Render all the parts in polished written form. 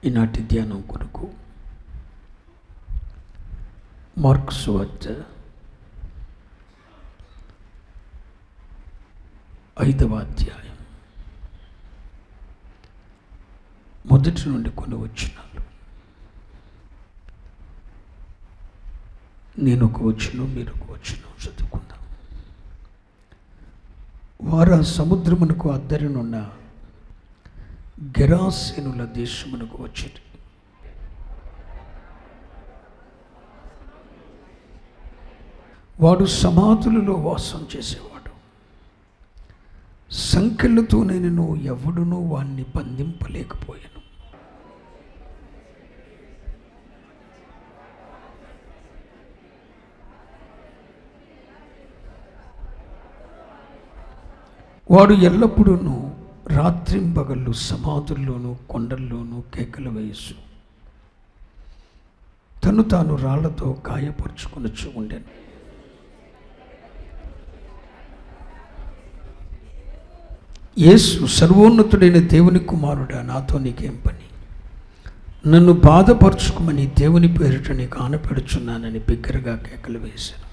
ఈనాటి ధ్యానం కొరకు మార్కు సువార్త 5వ అధ్యాయం మొదటి నుండి కొన్ని వచనాలు. నేను ఒక వచనం, మీరు ఒక వచనం చదువుకుందాం. వారు సముద్రమునకు అద్దరినున్న గెరాసేనుల దేశమునకు వచ్చింది. వాడు సమాధులలో వాసం చేసేవాడు. సంకెళ్ళతో నేను ఎవడునూ వాణ్ణి బంధింపలేకపోయాను. వాడు ఎల్లప్పుడూ రాత్రింబగళ్ళు సమాధుల్లోనూ కొండల్లోనూ కేకలు వేయసు తను తాను రాళ్లతో గాయపరుచుకొనొచ్చు ఉండెను. యేసు, సర్వోన్నతుడైన దేవుని కుమారుడా, నాతో నీకేం పని? నన్ను బాధపరుచుకోమని దేవుని పేరిట నీకు ఆనపెడుచున్నానని బిగ్గరగా కేకలు వేశాను.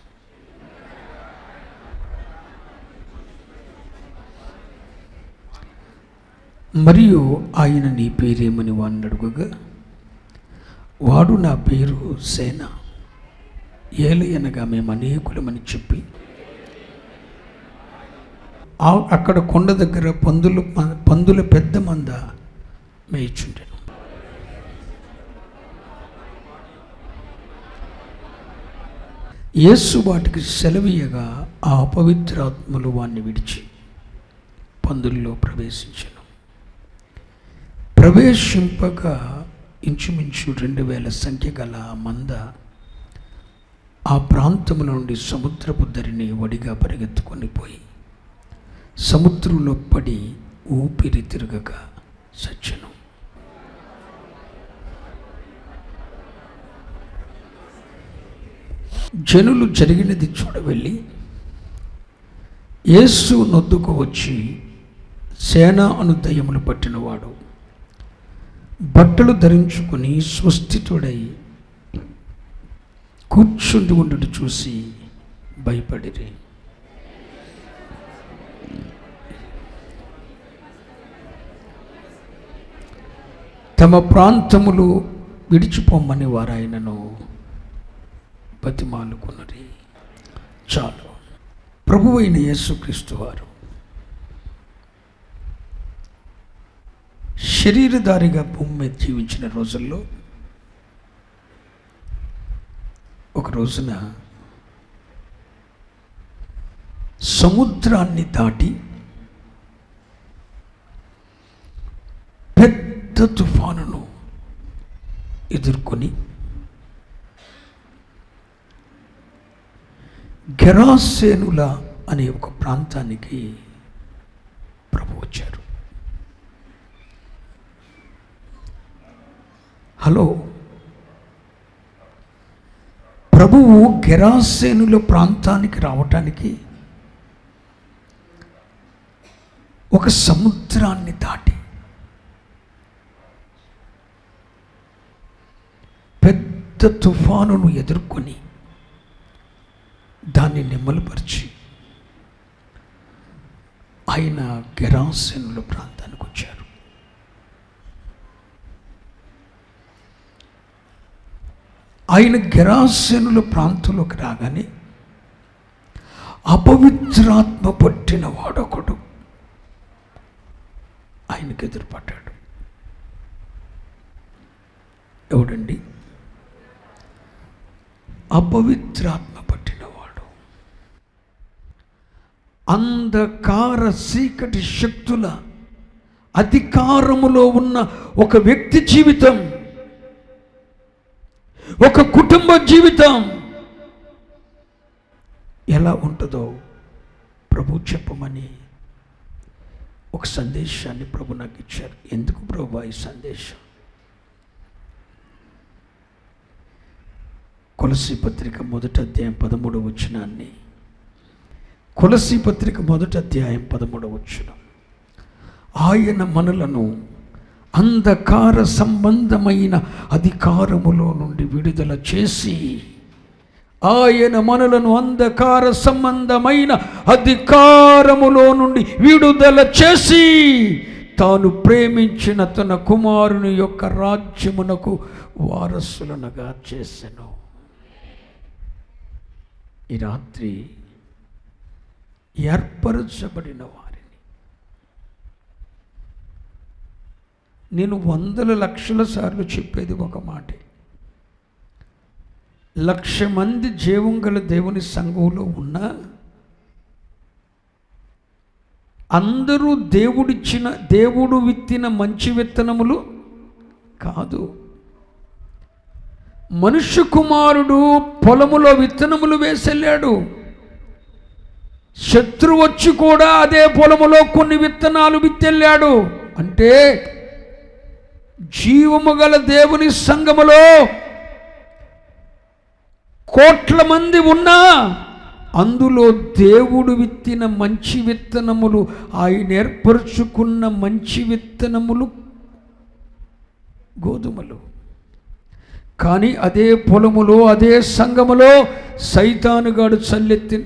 మరియు ఆయన, నీ పేరేమని వాడిని అడుగగా, వాడు, నా పేరు సేన, ఏలయనగా మేము అనేకులమని చెప్పి అక్కడ కొండ దగ్గర పందుల పెద్ద మంద మేయిచుండెను. యేసు వాటికి సెలవీయగా ఆ అపవిత్రాత్మలు వాణ్ణి విడిచి పందుల్లో ప్రవేశించెను. ప్రవేశింపగా ఇంచుమించు 2000 సంఖ్య గల మంద ఆ ప్రాంతముల నుండి సముద్రపు ధరిని వడిగా పరిగెత్తుకొని పోయి సముద్రంలో పడి ఊపిరి తిరగక చచ్చెను. జనులు జరిగినది చూడవెళ్ళి యేసు నొద్దుకు వచ్చి, సేన అను దయ్యములు పట్టినవాడు బట్టలు ధరించుకొని స్వస్థితుడై కూర్చుండి ఉండడు చూసి భయపడిరి. తమ ప్రాంతములు విడిచిపోమ్మని వారు ఆయనను బతిమాలుకున్నది. చాలు. ప్రభువైన యేసుక్రీస్తు వారు శరీరధారిగా భూమి మీద జీవించిన రోజుల్లో ఒక రోజున సముద్రాన్ని దాటి పెద్ద తుఫానును ఎదుర్కొని గెరాసేనుల అనే ఒక ప్రాంతానికి ప్రభు వచ్చారు. హలో, ప్రభువు గెరాసేనుల ప్రాంతానికి రావటానికి ఒక సముద్రాన్ని దాటి పెద్ద తుఫానును ఎదుర్కొని దాన్ని నిమ్మలపరిచి ఆయన గెరాసేనుల ప్రాంతానికి వచ్చారు. ఆయన గెరాసేనుల ప్రాంతంలోకి రాగానే అపవిత్రాత్మ పట్టిన వాడొకడు ఆయనకు ఎదురుపడ్డాడు. ఎవడండి? అపవిత్రాత్మ పట్టినవాడు. అంధకార చీకటి శక్తుల అధికారములో ఉన్న ఒక వ్యక్తి జీవితం, ఒక కుటుంబ జీవితం ఎలా ఉంటుందో ప్రభు చెప్పమని ఒక సందేశాన్ని ప్రభు నాకు ఇచ్చారు. ఎందుకు ప్రభు ఈ సందేశం? కొలస్సీ పత్రిక 1వ అధ్యాయం 13వ వచనాన్ని, కొలస్సీ పత్రిక 1వ అధ్యాయం 13వ వచనం, ఆయన మనలను అంధకార సంబంధమైన అధికారములో నుండి విడుదల చేసి, ఆయన మనలను అంధకార సంబంధమైన అధికారములో నుండి విడుదల చేసి తాను ప్రేమించిన తన కుమారుని యొక్క రాజ్యమునకు వారసులనుగా చేసెను. ఈ రాత్రి ఏర్పరచబడిన వారిని నేను వందల లక్షల సార్లు చెప్పేది ఒక మాటే. 1,00,000 మంది జీవం గల దేవుని సంఘంలో ఉన్నా అందరూ దేవుడు విత్తిన మంచి విత్తనములు కాదు. మనుష్య కుమారుడు పొలములో విత్తనములు వేసెళ్ళాడు. శత్రువు వచ్చి కూడా అదే పొలములో కొన్ని విత్తనాలు విత్తెళ్ళాడు. అంటే జీవము గల దేవుని సంఘములో కోట్ల మంది ఉన్నా అందులో దేవుడు విత్తిన మంచి విత్తనములు, ఆయన ఏర్పరచుకున్న మంచి విత్తనములు గోధుమలు. కానీ అదే పొలములో అదే సంఘములో సైతానుగాడు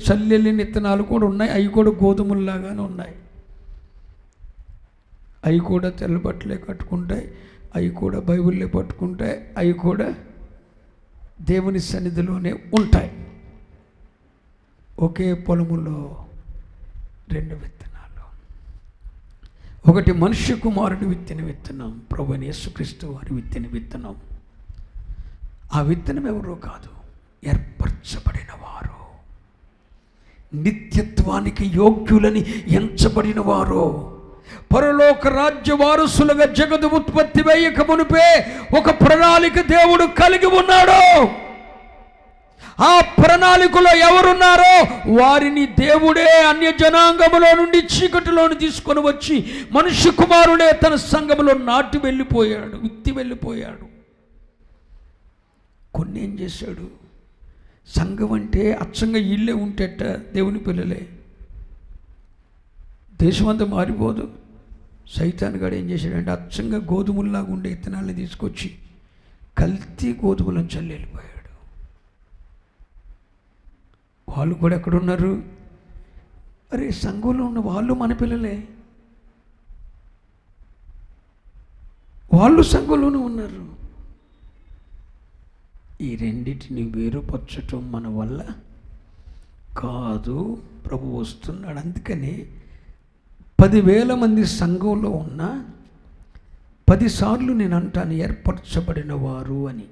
చల్లెల్లిన విత్తనాలు కూడా ఉన్నాయి. అవి కూడా గోధుమల్లాగానే ఉన్నాయి. అవి కూడా తెల్లబట్టలే కట్టుకుంటాయి, అవి కూడా బైబిల్లే పట్టుకుంటాయి, అవి కూడా దేవుని సన్నిధిలోనే ఉంటాయి. ఒకే పొలములో 2 విత్తనాలు. ఒకటి మనుష్య కుమారుడు విత్తిన విత్తనం, ప్రభువైన యేసుక్రీస్తు వారి విత్తిన విత్తనం. ఆ విత్తనం ఎవరో కాదు, ఏర్పరచబడిన వారు, నిత్యత్వానికి యోగ్యులని ఎంచబడిన వారు, పరలోక రాజ్య వారసులుగా జగదు ఉత్పత్తి వేయక మునిపే ఒక ప్రణాళిక దేవుడు కలిగి ఉన్నాడు. ఆ ప్రణాళికలో ఎవరున్నారో వారిని దేవుడే అన్య జనాంగములో నుండి చీకటిలోని తీసుకొని వచ్చి మనుష్య కుమారుడే తన సంఘములో నాటి వెళ్ళిపోయాడు, విత్తి వెళ్ళిపోయాడు. కొన్ని ఏం చేశాడు? సంఘం అంటే అచ్చంగా ఇల్లే ఉంటేట దేవుని పిల్లలే, దేశమంతా మారిపోదు. సైతానుగాడు ఏం చేశాడంటే అచ్చంగా గోధుమల్లాగా ఉండే విత్తనాలను తీసుకొచ్చి కల్తీ గోధుమలను చల్లి వెళ్ళిపోయాడు. వాళ్ళు కూడా ఎక్కడున్నారు? అరే, సంఘంలో ఉన్న వాళ్ళు మన పిల్లలే, వాళ్ళు సంఘంలోనే ఉన్నారు. ఈ రెండింటిని వేరుపరచటం మన వల్ల కాదు. ప్రభు వస్తున్నాడు. అందుకని 10,000 మంది సంఘంలో ఉన్న 10 సార్లు నేను అంటాను ఏర్పరచబడిన వారు అని.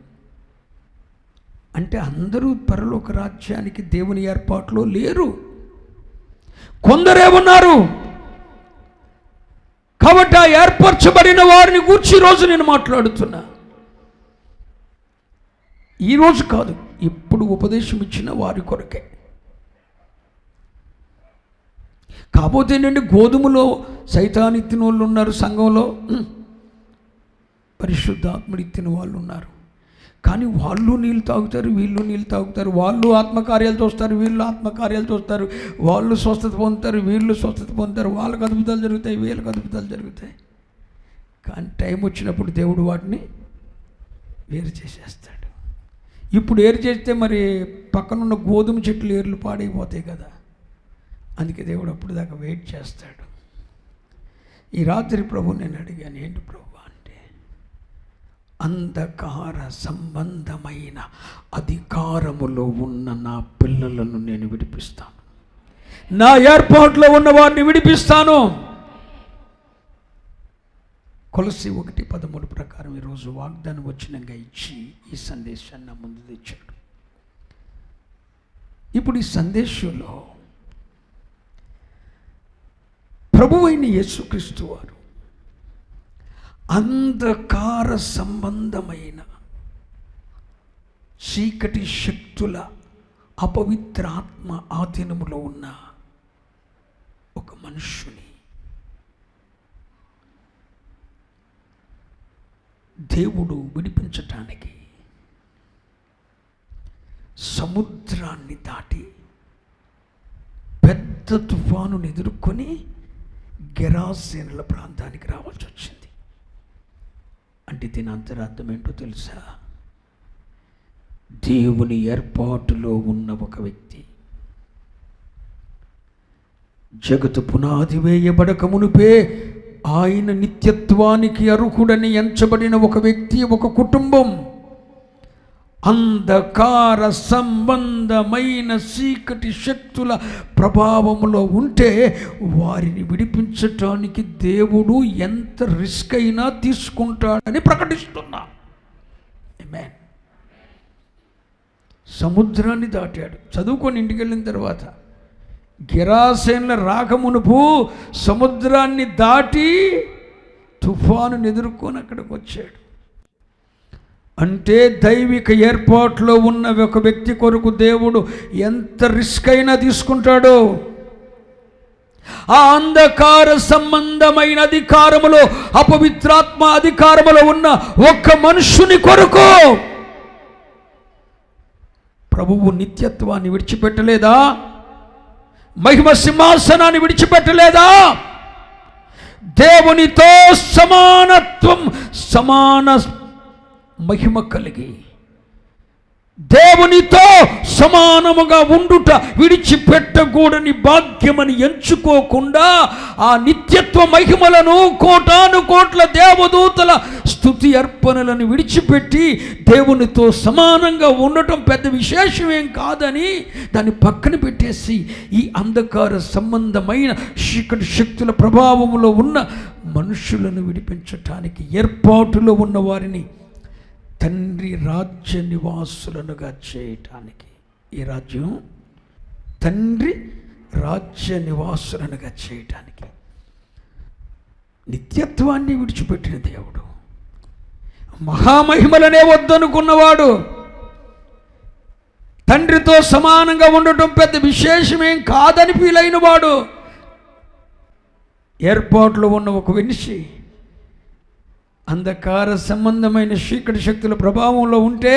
అంటే అందరూ పరలోక రాజ్యానికి దేవుని ఏర్పాటులో లేరు, కొందరే ఉన్నారు. కాబట్టి ఆ ఏర్పరచబడిన వారిని గూర్చి ఈరోజు నేను మాట్లాడుతున్నా. ఈరోజు కాదు, ఇప్పుడు ఉపదేశం ఇచ్చిన వారి కొరకే. కాకపోతే ఏంటంటే గోధుమలో సైతాన్ ఇత్తిన వాళ్ళు ఉన్నారు, సంఘంలో పరిశుద్ధాత్ముడు ఇత్తిన వాళ్ళు ఉన్నారు. కానీ వాళ్ళు నీళ్ళు తాగుతారు, వీళ్ళు నీళ్ళు తాగుతారు. వాళ్ళు ఆత్మకార్యాలు చూస్తారు, వీళ్ళు ఆత్మకార్యాలు చూస్తారు. వాళ్ళు స్వస్థత పొందుతారు, వీళ్ళు స్వస్థత పొందుతారు. వాళ్ళకు అద్భుతాలు జరుగుతాయి, వీళ్ళకి అద్భుతాలు జరుగుతాయి. కానీ టైం వచ్చినప్పుడు దేవుడు వాటిని వేరు చేసేస్తాడు. ఇప్పుడు ఏరు చేస్తే మరి పక్కనున్న గోధుమ చెట్లు ఏర్లు పాడైపోతాయి కదా. అందుకే దేవుడు అప్పుడు దాకా వెయిట్ చేస్తాడు. ఈ రాత్రి ప్రభు నేను అడిగాను, ఏంటి ప్రభు అంటే, అంధకార సంబంధమైన అధికారములో ఉన్న నా పిల్లలను నేను విడిపిస్తాను, నా ఏర్పాట్లో ఉన్న వారిని విడిపిస్తాను. కొలస్సీ 1:13 ప్రకారం ఈరోజు వాగ్దానం వచ్చినంగా ఇచ్చి ఈ సందేశాన్ని నా ముందు తెచ్చాడు. ఇప్పుడు ఈ సందేశంలో ప్రభువైన యేసుక్రీస్తు వారు అంధకార సంబంధమైన చీకటి శక్తుల అపవిత్రాత్మ ఆధీనములో ఉన్న ఒక మనుష్యుని దేవుడు విడిపించటానికి సముద్రాన్ని దాటి పెద్ద తుఫానుని ఎదుర్కొని గెరాసేనుల ప్రాంతానికి రావాల్సి వచ్చింది. అంటే దీని అంతరార్థం ఏంటో తెలుసా? దేవుని ఏర్పాటులో ఉన్న ఒక వ్యక్తి, జగత్తు పునాది వేయబడక మునుపే ఆయన నిత్యత్వానికి అర్హుడని ఎంచబడిన ఒక వ్యక్తి, ఒక కుటుంబం అంధకార సంబంధమైన చీకటి శక్తుల ప్రభావంలో ఉంటే వారిని విడిపించటానికి దేవుడు ఎంత రిస్క్ అయినా తీసుకుంటాడని ప్రకటిస్తున్నా. ఆమేన్. సముద్రాన్ని దాటాడు. చదువుకొని ఇంటికి వెళ్ళిన తర్వాత గెరాసేనుల రాకమునుపు సముద్రాన్ని దాటి తుఫానుని ఎదుర్కొని అక్కడికి వచ్చాడు. అంటే దైవిక ఏర్పాట్లో ఉన్న ఒక వ్యక్తి కొరకు దేవుడు ఎంత రిస్క్ అయినా తీసుకుంటాడో. ఆ అంధకార సంబంధమైన అధికారములో, అపవిత్రాత్మ అధికారములో ఉన్న ఒక్క మనుషుని కొరకు ప్రభువు నిత్యత్వాన్ని విడిచిపెట్టలేదా? మహిమ సింహాసనాన్ని విడిచిపెట్టలేదా? దేవునితో సమానత్వం, సమాన మహిమ కలిగి దేవునితో సమానముగా ఉండుట విడిచిపెట్టకూడని భాగ్యమని ఎంచుకోకుండా ఆ నిత్యత్వ మహిమలను, కోటాను కోట్ల దేవదూతల స్తుతి అర్పణలను విడిచిపెట్టి దేవునితో సమానంగా ఉండటం పెద్ద విశేషమేం కాదని దాన్ని పక్కన పెట్టేసి ఈ అంధకార సంబంధమైన చీకటి శక్తుల ప్రభావంలో ఉన్న మనుషులను విడిపించటానికి ఏర్పాటులో ఉన్న వారిని తండ్రి రాజ్య నివాసులనుగా చేయటానికి, ఈ రాజ్యం తండ్రి రాజ్య నివాసులనుగా చేయటానికి నిత్యత్వాన్ని విడిచిపెట్టిన దేవుడు, మహామహిమలనే వద్దనుకున్నవాడు, తండ్రితో సమానంగా ఉండటం పెద్ద విశేషమేం కాదని ఫీల్ అయిన వాడు, ఏర్పాట్లో ఉన్న ఒక మనిషి అంధకార సంబంధమైన చీకటి శక్తుల ప్రభావంలో ఉంటే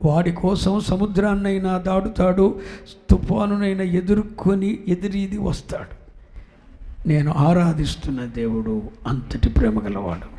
వాడి కోసం సముద్రాన్నైనా దాటుతాడు, తుఫానునైనా ఎదుర్కొని ఎదిరీది వస్తాడు. నేను ఆరాధిస్తున్న దేవుడు అంతటి ప్రేమ గలవాడు.